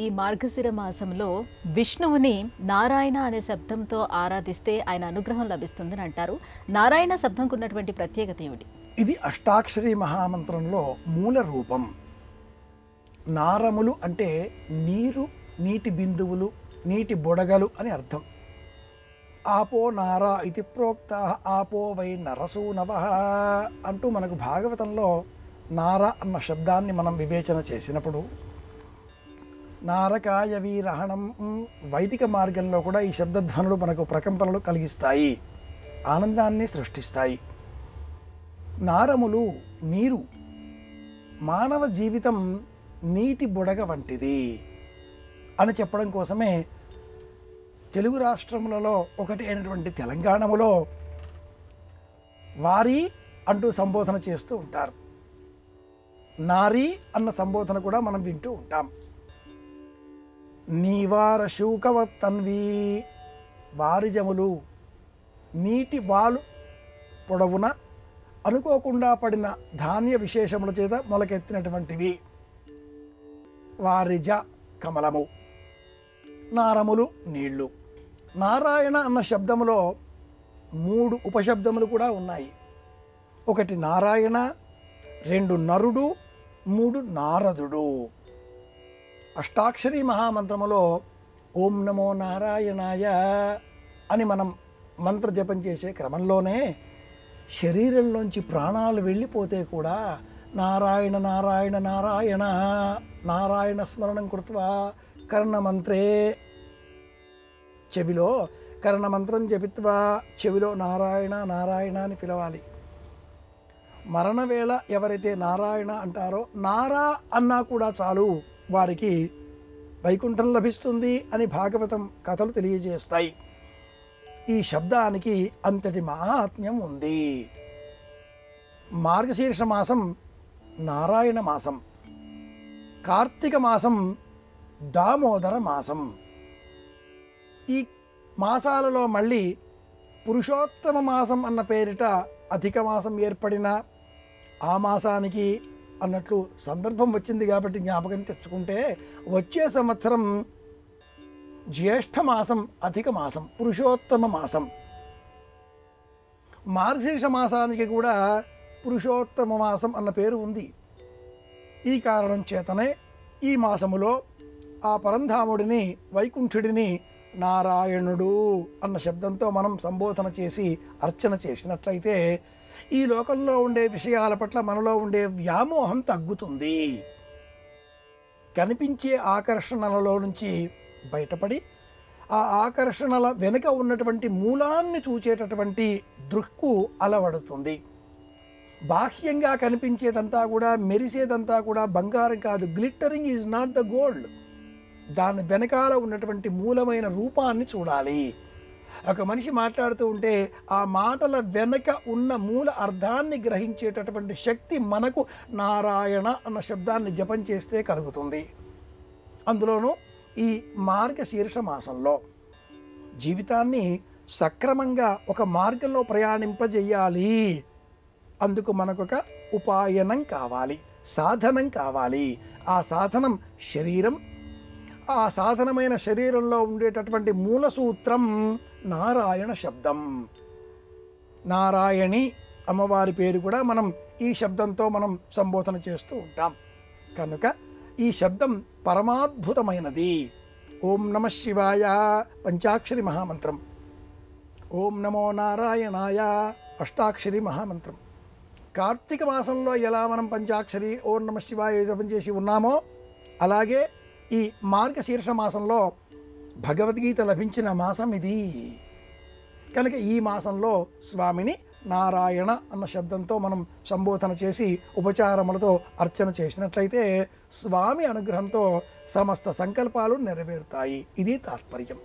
ఈ మార్గశిర మాసంలో విష్ణువుని నారాయణ అనే శబ్దంతో ఆరాధిస్తే ఆయన అనుగ్రహం లభిస్తుందని అంటారు. నారాయణ శబ్దంకు ఉన్నటువంటి ప్రత్యేకత ఏమిటి? ఇది అష్టాక్షరి మహామంత్రంలో మూల రూపం. నారములు అంటే నీరు, నీటి బిందువులు, నీటి బుడగలు అని అర్థం. ఆపో నారా ఇది ప్రోక్త ఆపో వై నరసూనవః అంటూ మనకు భాగవతంలో నార అన్న శబ్దాన్ని మనం వివేచన చేసినప్పుడు నారకాయ వీరహణం వైదిక మార్గంలో కూడా ఈ శబ్దధ్వనులు మనకు ప్రకంపనలు కలిగిస్తాయి, ఆనందాన్ని సృష్టిస్తాయి. నారములు నీరు, మానవ జీవితం నీటి బుడగ వంటిది అని చెప్పడం కోసమే తెలుగు రాష్ట్రములలో ఒకటి అయినటువంటి తెలంగాణలో వారి అంటూ సంబోధన చేస్తూ ఉంటారు. నారీ అన్న సంబోధన కూడా మనం వింటూ ఉంటాం. నీవార శూకవత్తన్వి, వారిజములు నీటి వాలు పొడవున అనుకోకుండా పడిన ధాన్య విశేషముల చేత మొలకెత్తినటువంటివి. వారిజ కమలము, నారములు నీళ్లు. నారాయణ అన్న శబ్దములో 3 ఉపశబ్దములు కూడా ఉన్నాయి. ఒకటి నారాయణ, 2 నరుడు, 3 నారదుడు. అష్టాక్షరి మహామంత్రములో ఓం నమో నారాయణాయ అని మనం మంత్ర జపం చేసే క్రమంలోనే శరీరంలోంచి ప్రాణాలు వెళ్ళిపోతే కూడా నారాయణ నారాయణ నారాయణ నారాయణ స్మరణం కృత్వా కర్ణమంత్రే, చెవిలో కర్ణమంత్రం జపిత్వా చెవిలో నారాయణ నారాయణ అని పిలవాలి. మరణవేళ ఎవరైతే నారాయణ అంటారో, నారా అన్నా కూడా చాలు, వారికి వైకుంఠం లభిస్తుంది అని భాగవతం కథలు తెలియజేస్తాయి. ఈ శబ్దానికి అంతటి మహాత్మ్యం ఉంది. మార్గశీర్ష మాసం నారాయణ మాసం, కార్తీక మాసం దామోదర మాసం. ఈ మాసాలలో మళ్ళీ పురుషోత్తమ మాసం అన్న పేరిట అధిక మాసం ఏర్పడిన ఆ మాసానికి అన్నట్లు సందర్భం వచ్చింది కాబట్టి జ్ఞాపకం తెచ్చుకుంటే, వచ్చే సంవత్సరం జ్యేష్ఠ మాసం అధిక మాసం, పురుషోత్తమ మాసం. మార్గశీర్ష మాసానికి కూడా పురుషోత్తమ మాసం అన్న పేరు ఉంది. ఈ కారణం చేతనే ఈ మాసములో ఆ పరంధాముడిని, వైకుంఠుడిని నారాయణుడు అన్న శబ్దంతో మనం సంబోధన చేసి అర్చన చేసినట్లయితే ఈ లోకంలో ఉండే విషయాల పట్ల మనలో ఉండే వ్యామోహం తగ్గుతుంది. కనిపించే ఆకర్షణలలో నుంచి బయటపడి ఆ ఆకర్షణల వెనుక ఉన్నటువంటి మూలాన్ని చూచేటటువంటి దృక్కు అలవడుతుంది. బాహ్యంగా కనిపించేదంతా కూడా, మెరిసేదంతా కూడా బంగారం కాదు. Glittering is not the gold. దాని వెనకాల ఉన్నటువంటి మూలమైన రూపాన్ని చూడాలి. ఒక మనిషి మాట్లాడుతూ ఉంటే ఆ మాటల వెనక ఉన్న మూల అర్థాన్ని గ్రహించేటటువంటి శక్తి మనకు నారాయణ అన్న శబ్దాన్ని జపం చేస్తే కలుగుతుంది. అందులోనూ ఈ మార్గశీర్ష మాసంలో జీవితాన్ని సక్రమంగా ఒక మార్గంలో ప్రయాణింపజేయాలి. అందుకు మనకొక ఉపాయనం కావాలి, సాధనం కావాలి. ఆ సాధనం శరీరం. ఆ సాధనమైన శరీరంలో ఉండేటటువంటి మూల సూత్రం నారాయణ శబ్దం. నారాయణి అమ్మవారి పేరు కూడా మనం ఈ శబ్దంతో మనం సంబోధన చేస్తూ ఉంటాం. కనుక ఈ శబ్దం పరమాద్భుతమైనది. ఓం నమ శివాయ పంచాక్షరి మహామంత్రం, ఓం నమో నారాయణాయ అష్టాక్షరి మహామంత్రం. కార్తీక మాసంలో ఎలా మనం పంచాక్షరి ఓం నమ శివాయ జపం చేసి ఉన్నామో, అలాగే ఈ మార్గశీర్ష మాసంలో భగవద్గీత లభించిన మాసం ఇది. కనుక ఈ మాసంలో స్వామిని నారాయణ అన్న శబ్దంతో మనం సంబోధన చేసి ఉపచారములతో అర్చన చేసినట్లయితే స్వామి అనుగ్రహంతో సమస్త సంకల్పాలు నెరవేరుతాయి. ఇది తాత్పర్యం.